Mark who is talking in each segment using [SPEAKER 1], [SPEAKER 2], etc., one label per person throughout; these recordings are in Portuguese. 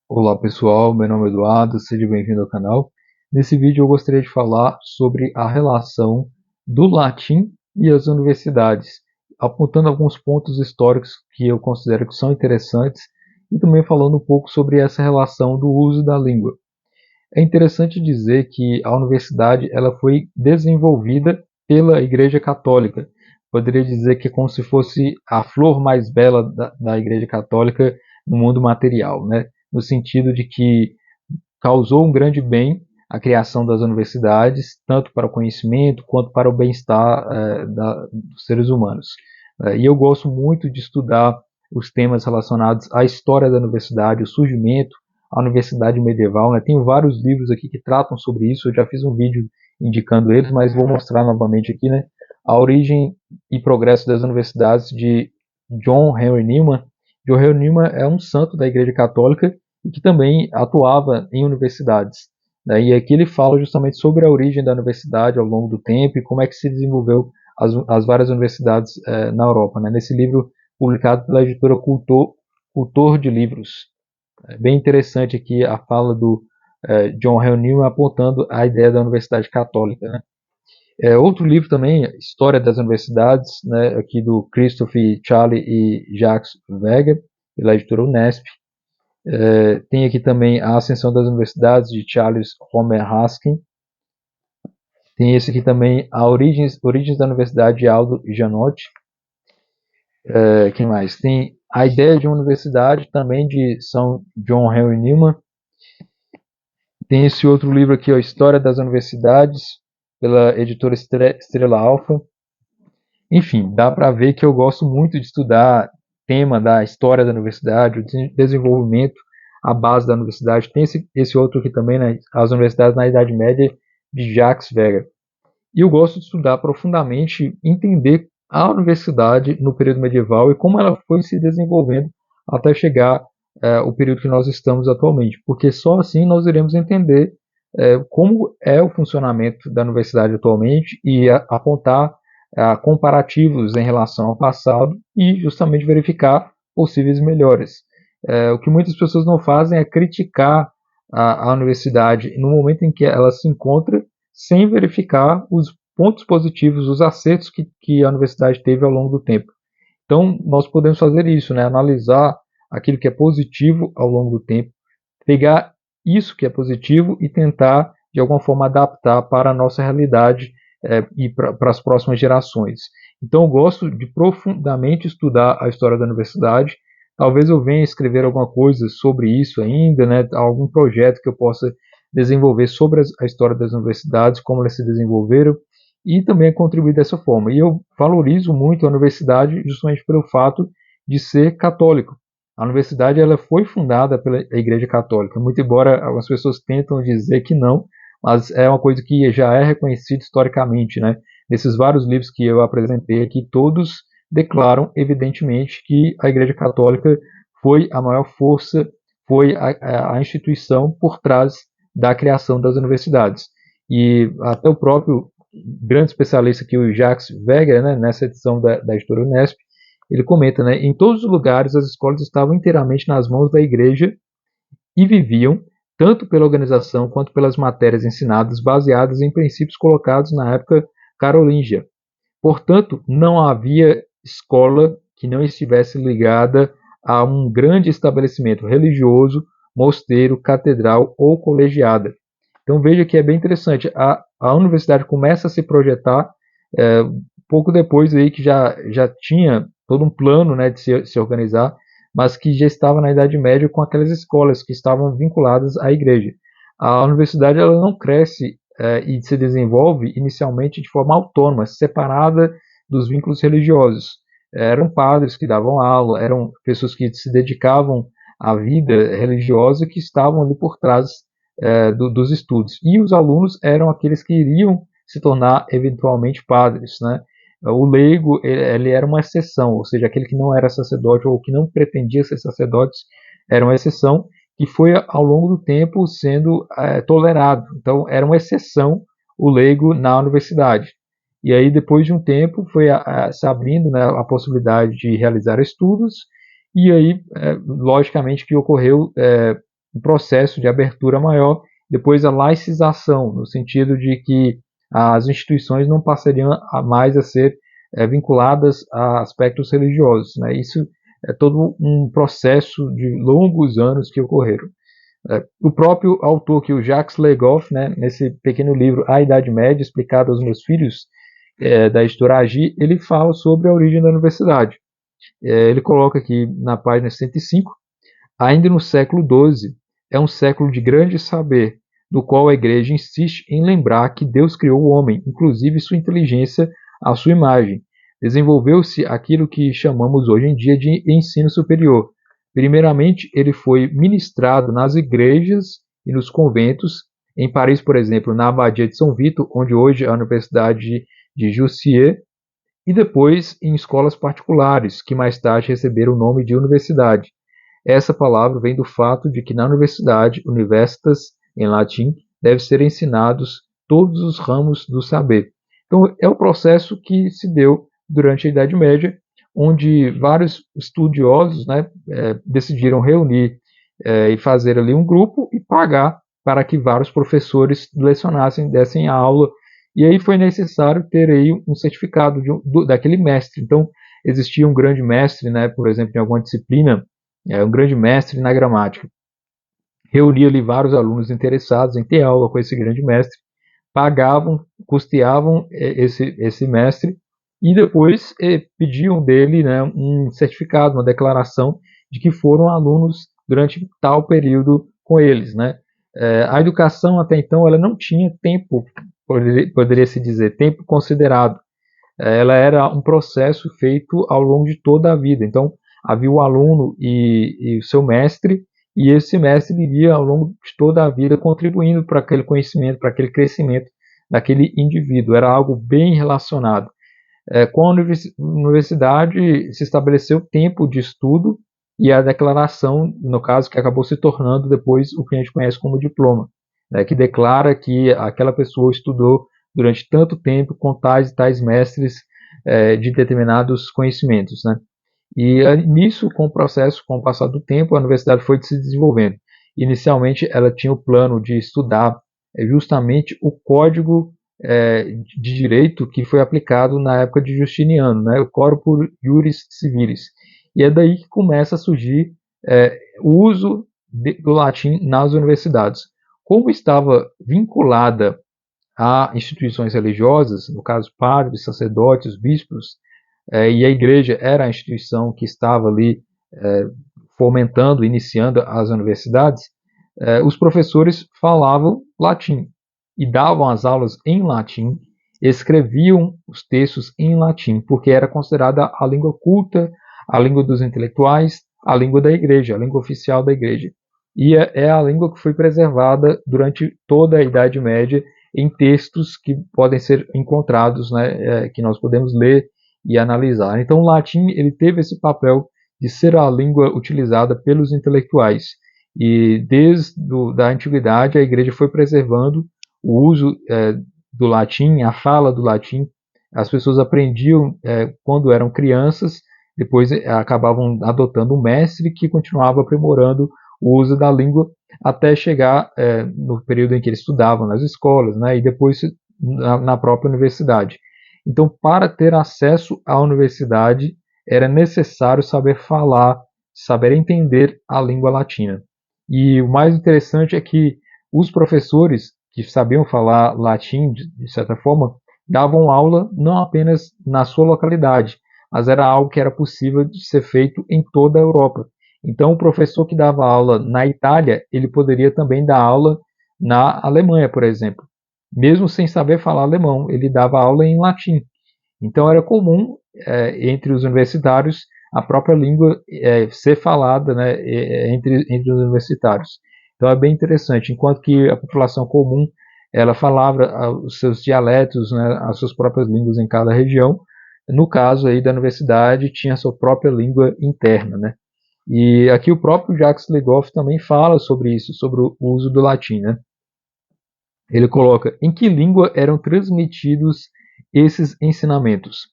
[SPEAKER 1] Olá pessoal, meu nome é Eduardo, seja bem-vindo ao canal. Nesse vídeo eu gostaria de falar sobre a relação do latim e as universidades, apontando alguns pontos históricos que eu considero que são interessantes e também falando um pouco sobre essa relação do uso da língua. É interessante dizer que a universidade ela foi desenvolvida pela Igreja Católica. Poderia dizer que é como se fosse a flor mais bela da Igreja Católica no mundo material, né? No sentido de que causou um grande bem a criação das universidades, tanto para o conhecimento quanto para o bem-estar dos seres humanos. E eu gosto muito de estudar os temas relacionados à história da universidade, o surgimento, a universidade medieval. Né? Tenho vários livros aqui que tratam sobre isso, eu já fiz um vídeo indicando eles, mas vou mostrar novamente aqui, né? A origem e progresso das universidades de John Henry Newman. John Henry Newman é um santo da Igreja Católica e que também atuava em universidades. Né? E aqui ele fala justamente sobre a origem da universidade ao longo do tempo e como é que se desenvolveu as várias universidades na Europa. Né? Nesse livro publicado pela editora Cultor de Livros. É bem interessante aqui a fala do John Henry Newman apontando a ideia da universidade católica. Né? Outro livro também, História das Universidades, né, aqui do Christopher Charlie e Jacques Weger, pela editora Unesp. Tem aqui também A Ascensão das Universidades, de Charles Homer Haskin. Tem esse aqui também, Origens da Universidade, de Aldo Janotti. Quem mais? Tem A Ideia de uma Universidade, também de São John Henry Newman. Tem esse outro livro aqui, ó, História das Universidades, pela editora Estrela Alfa. Enfim, dá para ver que eu gosto muito de estudar tema da história da universidade, o desenvolvimento, a base da universidade. Tem esse outro aqui também, né, as universidades na Idade Média, de Jacques Weger. E eu gosto de estudar profundamente, entender a universidade no período medieval e como ela foi se desenvolvendo até chegar o período que nós estamos atualmente, porque só assim nós iremos entender como é o funcionamento da universidade atualmente e apontar comparativos em relação ao passado e justamente verificar possíveis melhores. O que muitas pessoas não fazem é criticar a universidade no momento em que ela se encontra sem verificar os pontos positivos, os acertos que a universidade teve ao longo do tempo. Então, nós podemos fazer isso, né? Analisar aquilo que é positivo ao longo do tempo, pegar isso que é positivo e tentar, de alguma forma, adaptar para a nossa realidade e para as próximas gerações. Então, eu gosto de profundamente estudar a história da universidade. Talvez eu venha escrever alguma coisa sobre isso ainda, né? Algum projeto que eu possa desenvolver sobre a história das universidades, como elas se desenvolveram, e também contribuir dessa forma. E eu valorizo muito a universidade justamente pelo fato de ser católico. A universidade ela foi fundada pela Igreja Católica, muito embora algumas pessoas tentam dizer que não, mas é uma coisa que já é reconhecida historicamente, né? Nesses vários livros que eu apresentei aqui, todos declaram evidentemente que a Igreja Católica foi a maior força, foi a instituição por trás da criação das universidades. E até o próprio grande especialista aqui, o Jacques Weger, né, nessa edição da editora Unesp, ele comenta, né, em todos os lugares as escolas estavam inteiramente nas mãos da igreja e viviam, tanto pela organização quanto pelas matérias ensinadas, baseadas em princípios colocados na época carolíngia. Portanto, não havia escola que não estivesse ligada a um grande estabelecimento religioso, mosteiro, catedral ou colegiada. Então veja que é bem interessante. A universidade começa a se projetar pouco depois aí que já tinha todo um plano, né, de se organizar, mas que já estava na Idade Média com aquelas escolas que estavam vinculadas à igreja. A universidade ela não cresce e se desenvolve inicialmente de forma autônoma, separada dos vínculos religiosos. Eram padres que davam aula, eram pessoas que se dedicavam à vida religiosa que estavam ali por trás dos estudos. E os alunos eram aqueles que iriam se tornar eventualmente padres, né? O leigo ele era uma exceção, ou seja, aquele que não era sacerdote ou que não pretendia ser sacerdote era uma exceção que foi ao longo do tempo sendo tolerado. Então era uma exceção o leigo na universidade. E aí depois de um tempo foi se abrindo, né, a possibilidade de realizar estudos e aí logicamente que ocorreu um processo de abertura maior, depois a laicização, no sentido de que as instituições não passariam mais a ser vinculadas a aspectos religiosos, né? Isso é todo um processo de longos anos que ocorreram. O próprio autor, que é o Jacques Legoff, né, nesse pequeno livro A Idade Média, explicado aos meus filhos, da editora Agi, ele fala sobre a origem da universidade. Ele coloca aqui na página 105, ainda no século XII, é um século de grande saber, do qual a Igreja insiste em lembrar que Deus criou o homem, inclusive sua inteligência, à sua imagem. Desenvolveu-se aquilo que chamamos hoje em dia de ensino superior. Primeiramente, ele foi ministrado nas igrejas e nos conventos, em Paris, por exemplo, na Abadia de São Vito, onde hoje é a Universidade de Jussieu, e depois em escolas particulares, que mais tarde receberam o nome de universidade. Essa palavra vem do fato de que na universidade, universitas, em latim, deve ser ensinados todos os ramos do saber. Então, é o processo que se deu durante a Idade Média, onde vários estudiosos, né, decidiram reunir e fazer ali um grupo e pagar para que vários professores lecionassem, dessem a aula, e aí foi necessário ter aí um certificado daquele mestre. Então, existia um grande mestre, né, por exemplo, em alguma disciplina, um grande mestre na gramática. Reunia ali vários alunos interessados em ter aula com esse grande mestre, pagavam, custeavam esse mestre e depois pediam dele, né, um certificado, uma declaração de que foram alunos durante tal período com eles, né? A educação até então ela não tinha tempo, poderia se dizer, tempo considerado. Ela era um processo feito ao longo de toda a vida. Então, havia o aluno e o seu mestre, e esse mestre iria ao longo de toda a vida contribuindo para aquele conhecimento, para aquele crescimento daquele indivíduo. Era algo bem relacionado. Com a universidade se estabeleceu tempo de estudo e a declaração, no caso, que acabou se tornando depois o que a gente conhece como diploma, né, que declara que aquela pessoa estudou durante tanto tempo com tais e tais mestres de determinados conhecimentos, né? E nisso, com o processo, com o passar do tempo, a universidade foi se desenvolvendo. Inicialmente, ela tinha o plano de estudar justamente o código de direito que foi aplicado na época de Justiniano, né, o Corpus Juris Civilis. E é daí que começa a surgir o uso do latim nas universidades. Como estava vinculada a instituições religiosas, no caso padres, sacerdotes, bispos, e a igreja era a instituição que estava ali fomentando, iniciando as universidades, os professores falavam latim e davam as aulas em latim, escreviam os textos em latim, porque era considerada a língua culta, a língua dos intelectuais, a língua da igreja, a língua oficial da igreja. E é a língua que foi preservada durante toda a Idade Média em textos que podem ser encontrados, né, que nós podemos ler e analisar. Então, o latim ele teve esse papel de ser a língua utilizada pelos intelectuais. E desde a antiguidade a igreja foi preservando o uso do latim, a fala do latim. As pessoas aprendiam quando eram crianças, depois acabavam adotando um mestre que continuava aprimorando o uso da língua até chegar no período em que eles estudavam nas escolas, né, e depois na própria universidade. Então, para ter acesso à universidade, era necessário saber falar, saber entender a língua latina. E o mais interessante é que os professores que sabiam falar latim, de certa forma, davam aula não apenas na sua localidade, mas era algo que era possível de ser feito em toda a Europa. Então, o professor que dava aula na Itália, ele poderia também dar aula na Alemanha, por exemplo. Mesmo sem saber falar alemão, ele dava aula em latim. Então, era comum, entre os universitários, a própria língua ser falada, né, entre os universitários. Então, é bem interessante. Enquanto que a população comum, ela falava os seus dialetos, né, as suas próprias línguas em cada região, no caso aí da universidade, tinha a sua própria língua interna, né? E aqui o próprio Jacques Legoff também fala sobre isso, sobre o uso do latim, né? Ele coloca, em que língua eram transmitidos esses ensinamentos?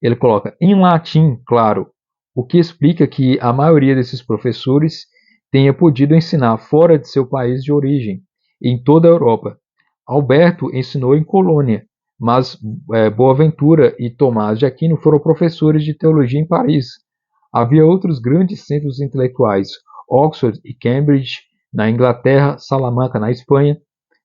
[SPEAKER 1] Ele coloca, em latim, claro, o que explica que a maioria desses professores tenha podido ensinar fora de seu país de origem, em toda a Europa. Alberto ensinou em Colônia, mas Boaventura e Tomás de Aquino foram professores de teologia em Paris. Havia outros grandes centros intelectuais, Oxford e Cambridge, na Inglaterra, Salamanca, na Espanha.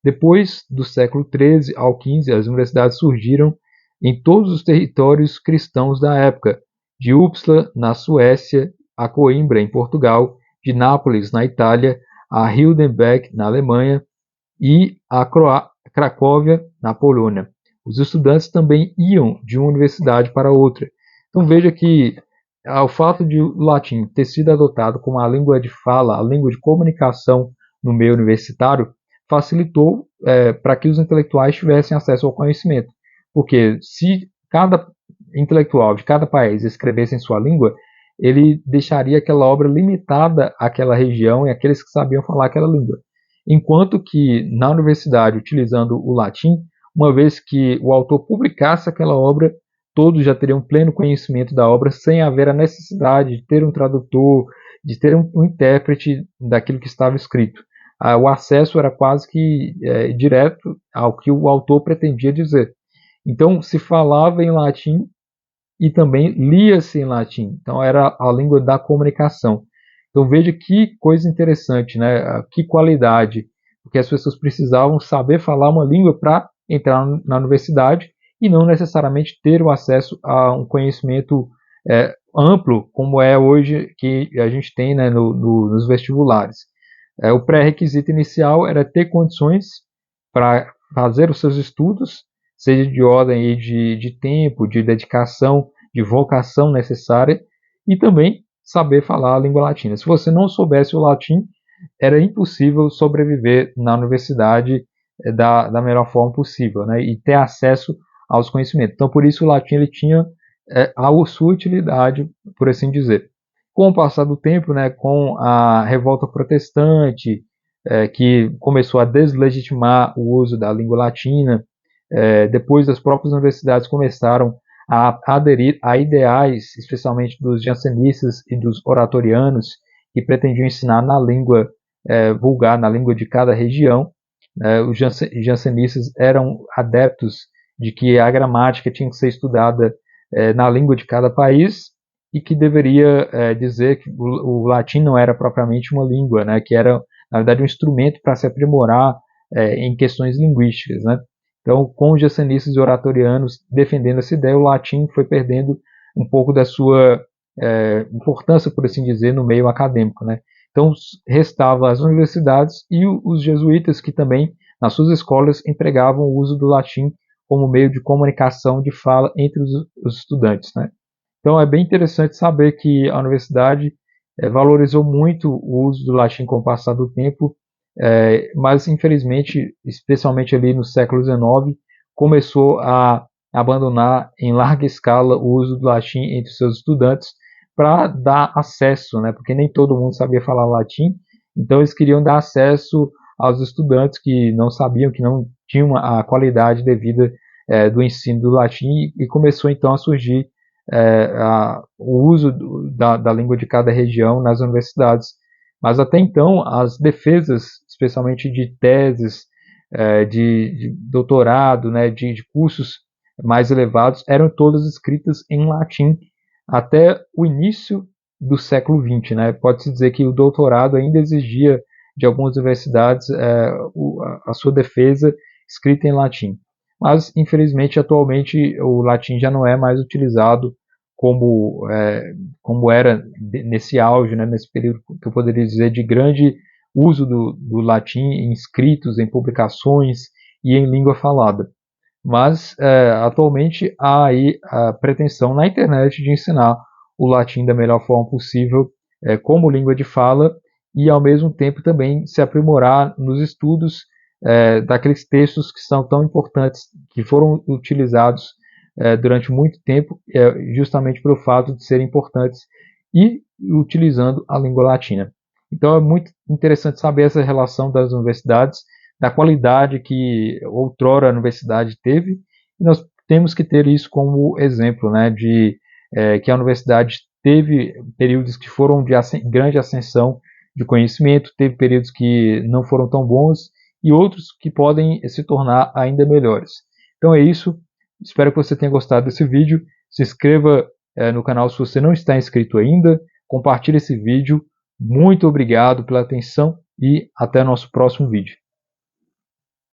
[SPEAKER 1] Depois do século XIII ao XV, as universidades surgiram em todos os territórios cristãos da época, de Uppsala, na Suécia, a Coimbra, em Portugal, de Nápoles, na Itália, a Heidelberg, na Alemanha, e a Cracóvia, na Polônia. Os estudantes também iam de uma universidade para outra. Então veja que o fato de o latim ter sido adotado como a língua de fala, a língua de comunicação no meio universitário, facilitou para que os intelectuais tivessem acesso ao conhecimento. Porque se cada intelectual de cada país escrevesse em sua língua, ele deixaria aquela obra limitada àquela região e àqueles que sabiam falar aquela língua. Enquanto que na universidade, utilizando o latim, uma vez que o autor publicasse aquela obra, todos já teriam pleno conhecimento da obra, sem haver a necessidade de ter um tradutor, de ter um intérprete daquilo que estava escrito. O acesso era quase que direto ao que o autor pretendia dizer. Então, se falava em latim e também lia-se em latim. Então, era a língua da comunicação. Então, veja que coisa interessante, né? Que qualidade, porque as pessoas precisavam saber falar uma língua para entrar na universidade e não necessariamente ter o acesso a um conhecimento amplo, como é hoje que a gente tem, né, nos vestibulares. O pré-requisito inicial era ter condições para fazer os seus estudos, seja de ordem de tempo, de dedicação, de vocação necessária, e também saber falar a língua latina. Se você não soubesse o latim, era impossível sobreviver na universidade da melhor forma possível, né, e ter acesso aos conhecimentos. Então, por isso o latim ele tinha a sua utilidade, por assim dizer. Com o passar do tempo, né, com a revolta protestante, que começou a deslegitimar o uso da língua latina, depois as próprias universidades começaram a aderir a ideais, especialmente dos jansenistas e dos oratorianos, que pretendiam ensinar na língua vulgar, na língua de cada região. Os jansenistas eram adeptos de que a gramática tinha que ser estudada na língua de cada país e que deveria dizer que o latim não era propriamente uma língua, né, que era, na verdade, um instrumento para se aprimorar em questões linguísticas, né. Então, com os jansenistas e oratorianos defendendo essa ideia, o latim foi perdendo um pouco da sua importância, por assim dizer, no meio acadêmico, né. Então, restava as universidades e os jesuítas, que também, nas suas escolas, empregavam o uso do latim como meio de comunicação, de fala entre os estudantes, né. Então, é bem interessante saber que a universidade valorizou muito o uso do latim com o passar do tempo, mas, infelizmente, especialmente ali no século XIX, começou a abandonar em larga escala o uso do latim entre seus estudantes para dar acesso, né, porque nem todo mundo sabia falar latim, então eles queriam dar acesso aos estudantes que não sabiam, que não tinham a qualidade devida do ensino do latim, e começou então a surgir o uso da língua de cada região nas universidades. Mas até então, as defesas, especialmente de teses, de doutorado, né, de cursos mais elevados, eram todas escritas em latim até o início do século XX. Né? Pode-se dizer que o doutorado ainda exigia de algumas universidades a sua defesa escrita em latim. Mas, infelizmente, atualmente o latim já não é mais utilizado como era nesse auge, né, nesse período que eu poderia dizer de grande uso do latim em escritos, em publicações e em língua falada. Mas, atualmente, há aí a pretensão na internet de ensinar o latim da melhor forma possível como língua de fala e, ao mesmo tempo, também se aprimorar nos estudos daqueles textos que são tão importantes, que foram utilizados durante muito tempo, justamente pelo fato de serem importantes e utilizando a língua latina. Então é muito interessante saber essa relação das universidades, da qualidade que outrora a universidade teve, e nós temos que ter isso como exemplo, né, de que a universidade teve períodos que foram de grande ascensão, de conhecimento, teve períodos que não foram tão bons e outros que podem se tornar ainda melhores. Então é isso, espero que você tenha gostado desse vídeo, se inscreva no canal se você não está inscrito ainda, compartilhe esse vídeo, muito obrigado pela atenção e até o nosso próximo vídeo.